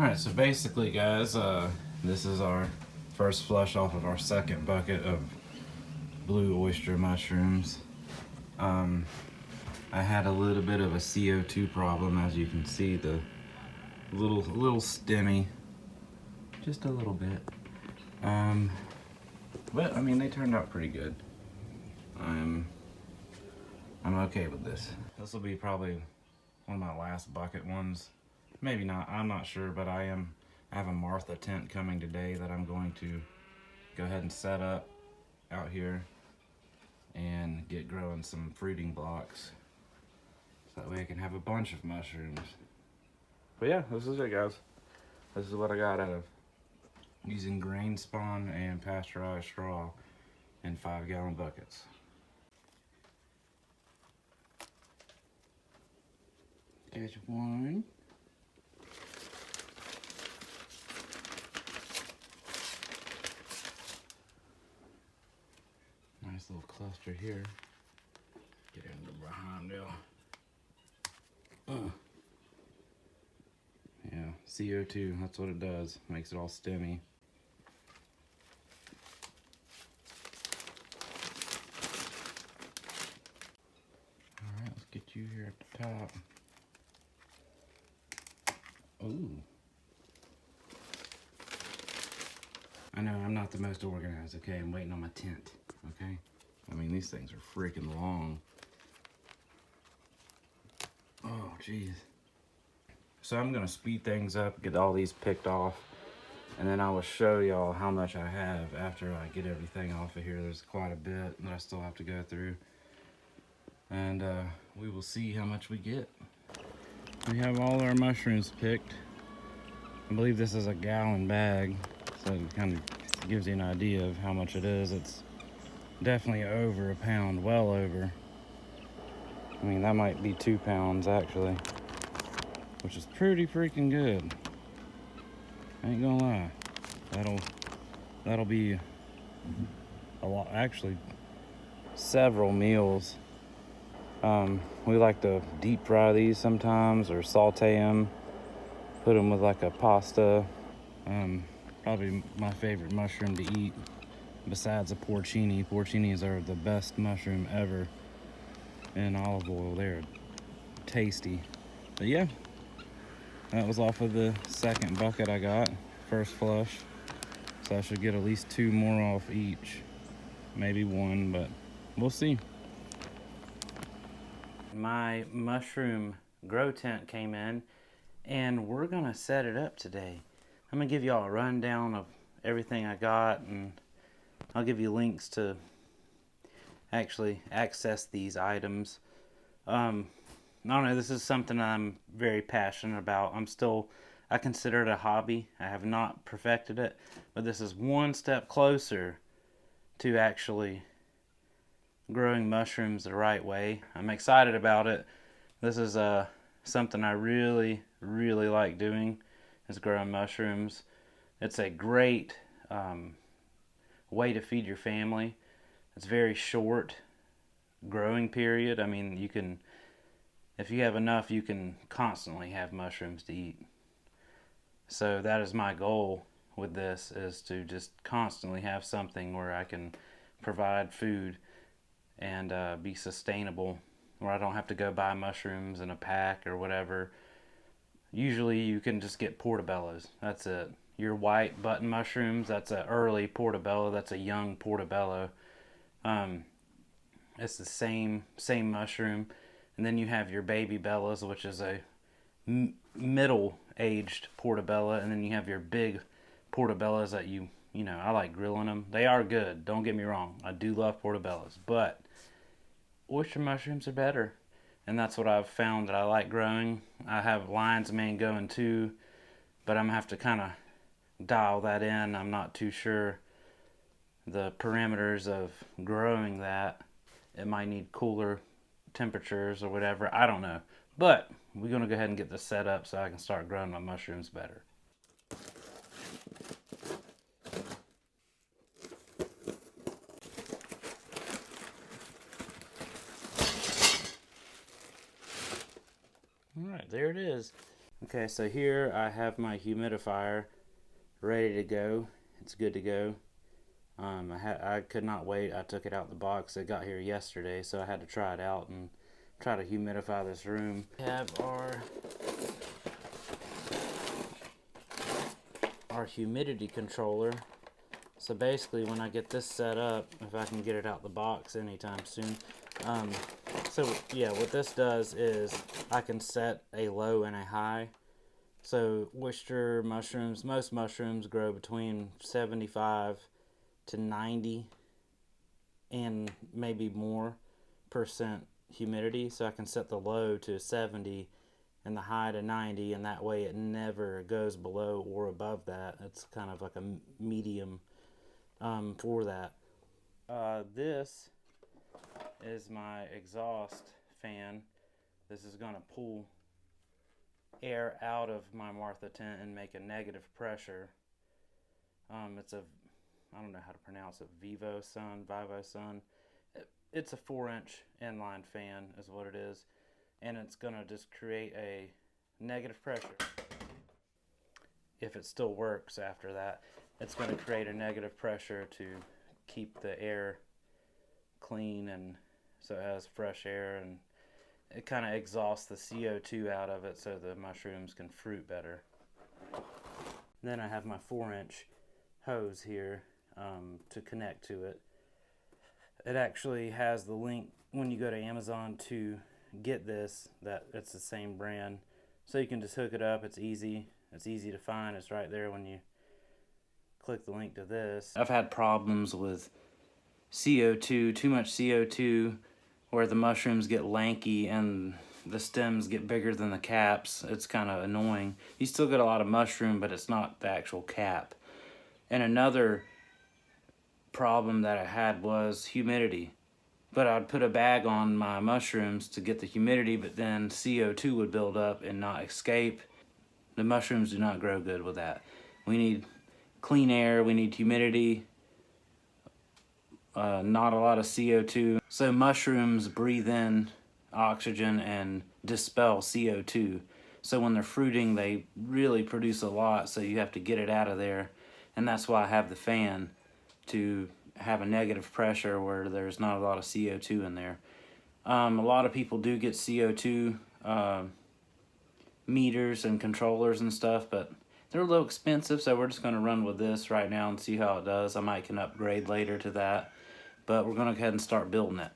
Alright, so basically guys, this is our first flush off of our second bucket of blue oyster mushrooms. I had a little bit of a CO2 problem, as you can see, the little stemmy, just a little bit. But I mean, they turned out pretty good. I'm okay with this. This will be probably one of my last bucket ones. Maybe not, I'm not sure, but I have a Martha tent coming today that I'm going to go ahead and set up out here and get growing some fruiting blocks. So that way I can have a bunch of mushrooms. But yeah, this is it guys. This is what I got out of using grain spawn and pasteurized straw in 5-gallon buckets. There's one. Nice little cluster here. Get into behind there. Yeah, CO2, that's what it does. Makes it all stemmy. Alright, let's get you here at the top. Ooh. I know I'm not the most organized, okay? I'm waiting on my tent, okay? I mean, these things are freaking long. Oh, jeez. So I'm gonna speed things up, get all these picked off, and then I will show y'all how much I have after I get everything off of here. There's quite a bit that I still have to go through. And we will see how much we get. We have all our mushrooms picked. I believe this is a gallon bag, so it kind of gives you an idea of how much it is. It's definitely over a pound, well over. I mean, that might be 2 pounds actually, which is pretty freaking good. I ain't gonna lie. That'll be a lot, actually several meals. We like to deep fry these sometimes, or saute them, put them with like a pasta. Probably my favorite mushroom to eat besides a porcini. Porcinis are the best mushroom ever in olive oil. They're tasty. But yeah, that was off of the second bucket I got, first flush. So I should get at least 2 more off each. Maybe 1, but we'll see. My mushroom grow tent came in, and we're gonna set it up today. I'm gonna give y'all a rundown of everything I got, and I'll give you links to actually access these items. I don't know, this is something I'm very passionate about. I consider it a hobby. I have not perfected it, but this is one step closer to actually growing mushrooms the right way. I'm excited about it. This is something I really like doing, is growing mushrooms. It's a great way to feed your family. It's very short growing period. I mean, if you have enough, you can constantly have mushrooms to eat. So that is my goal with this, is to just constantly have something where I can provide food and be sustainable, where I don't have to go buy mushrooms in a pack or whatever. Usually you can just get portobellos. That's it. Your white button mushrooms, that's an early portobello. That's a young portobello. It's the same mushroom. And then you have your baby bellas, which is a middle-aged portobello. And then you have your big portobellos that you know, I like grilling them. They are good. Don't get me wrong. I do love portobellos. But oyster mushrooms are better. And that's what I've found that I like growing. I have lion's mane going too, but I'm going to have to kind of dial that in. I'm not too sure the parameters of growing that. It might need cooler temperatures or whatever. I don't know. But we're going to go ahead and get this set up so I can start growing my mushrooms better. Alright, there it is. Okay, so here I have my humidifier ready to go. It's good to go. I could not wait. I took it out the box. It got here yesterday, so I had to try it out and try to humidify this room. We have our humidity controller. So basically, when I get this set up, if I can get it out the box anytime soon. So yeah, what this does is I can set a low and a high. So oyster mushrooms, most mushrooms grow between 75 to 90 and maybe more % humidity. So I can set the low to 70 and the high to 90, and that way it never goes below or above that. It's kind of like a medium for that. This is my exhaust fan. This is going to pull air out of my Martha tent and make a negative pressure. It's a, I don't know how to pronounce it, Vivo Sun. It's a 4-inch inline fan is what it is, and it's going to just create a negative pressure. If it still works after that, it's going to create a negative pressure to keep the air clean, and so it has fresh air, and it kind of exhausts the CO2 out of it so the mushrooms can fruit better. Then I have my 4-inch hose here to connect to it. It actually has the link when you go to Amazon to get this, that it's the same brand. So you can just hook it up. It's easy to find. It's right there when you click the link to this. I've had problems with CO2, too much CO2, where the mushrooms get lanky and the stems get bigger than the caps. It's kind of annoying. You still get a lot of mushroom, but it's not the actual cap. And another problem that I had was humidity. But I'd put a bag on my mushrooms to get the humidity, but then CO2 would build up and not escape. The mushrooms do not grow good with that. We need clean air, we need humidity, not a lot of CO2. So mushrooms breathe in oxygen and dispel CO2. So when they're fruiting, they really produce a lot, so you have to get it out of there. And that's why I have the fan, to have a negative pressure where there's not a lot of CO2 in there. A lot of people do get CO2 meters and controllers and stuff, but they're a little expensive, so we're just going to run with this right now and see how it does. I might can upgrade later to that, but we're going to go ahead and start building it.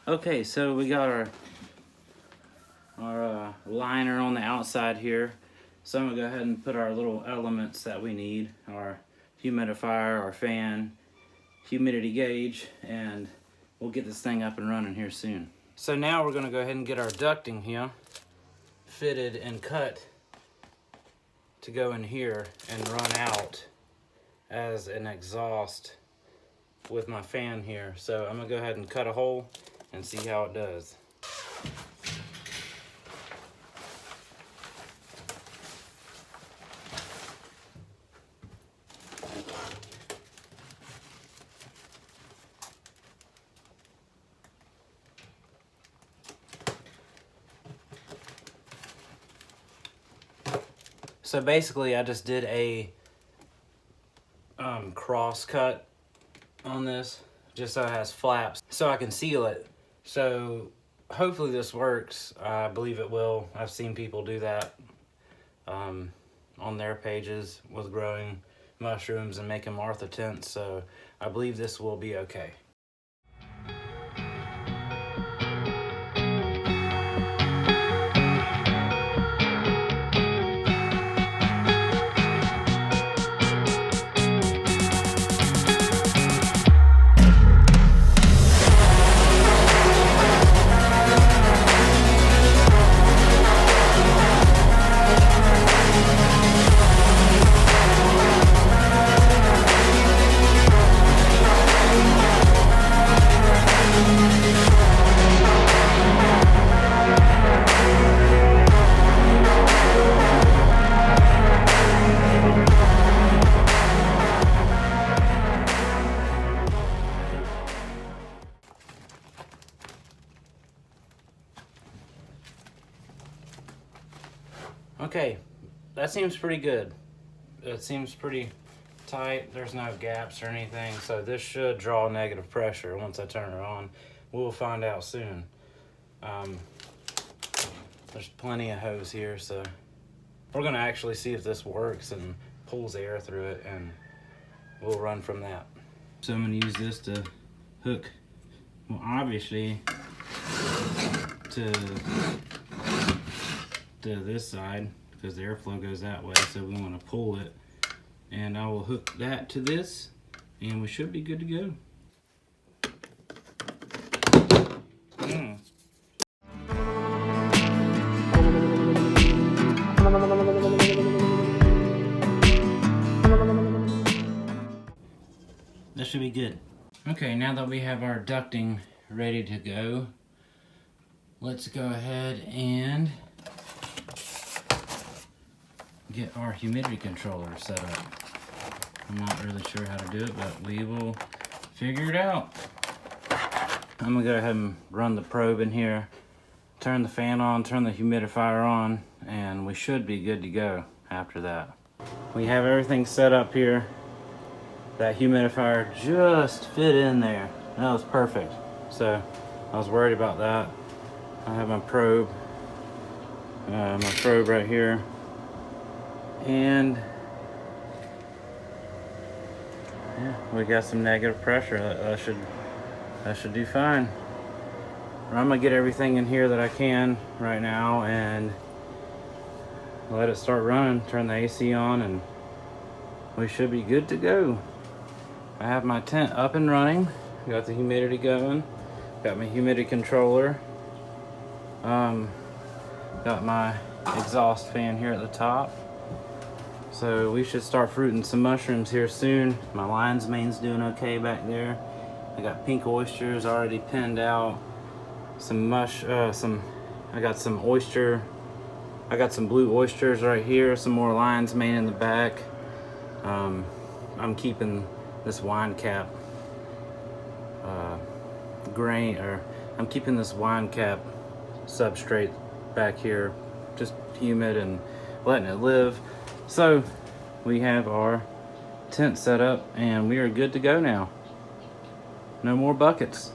Okay, so we got our liner on the outside here. So I'm gonna go ahead and put our little elements that we need, our humidifier, our fan, humidity gauge, and we'll get this thing up and running here soon. So now we're gonna go ahead and get our ducting here fitted and cut to go in here and run out as an exhaust with my fan here. So I'm gonna go ahead and cut a hole and see how it does. So basically I just did a cross cut on this, just so it has flaps, so I can seal it. So hopefully this works. I believe it will. I've seen people do that on their pages with growing mushrooms and making Martha tents, so I believe this will be okay. Okay, that seems pretty good. It seems pretty tight. There's no gaps or anything, so this should draw negative pressure once I turn it on. We'll find out soon. There's plenty of hose here, so we're gonna actually see if this works and pulls air through it, and we'll run from that. So I'm gonna use this to hook, well, obviously to this side, because the airflow goes that way, so we want to pull it, and I will hook that to this, and we should be good to go. That should be good. Okay, now that we have our ducting ready to go, let's go ahead and get our humidity controller set up. I'm not really sure how to do it, but we will figure it out. I'm gonna go ahead and run the probe in here, turn the fan on, turn the humidifier on, and we should be good to go after that. We have everything set up here. That humidifier just fit in there. That was perfect. So I was worried about that. I have my probe right here. And yeah, we got some negative pressure. That should do fine. I'm gonna get everything in here that I can right now and let it start running. Turn the AC on, and we should be good to go. I have my tent up and running. Got the humidity going. Got my humidity controller. Got my exhaust fan here at the top. So we should start fruiting some mushrooms here soon. My lion's mane's doing okay back there. I got pink oysters already pinned out. I got some oyster. I got some blue oysters right here. Some more lion's mane in the back. I'm keeping this wine cap I'm keeping this wine cap substrate back here just humid and letting it live. So we have our tent set up and we are good to go now. No more buckets.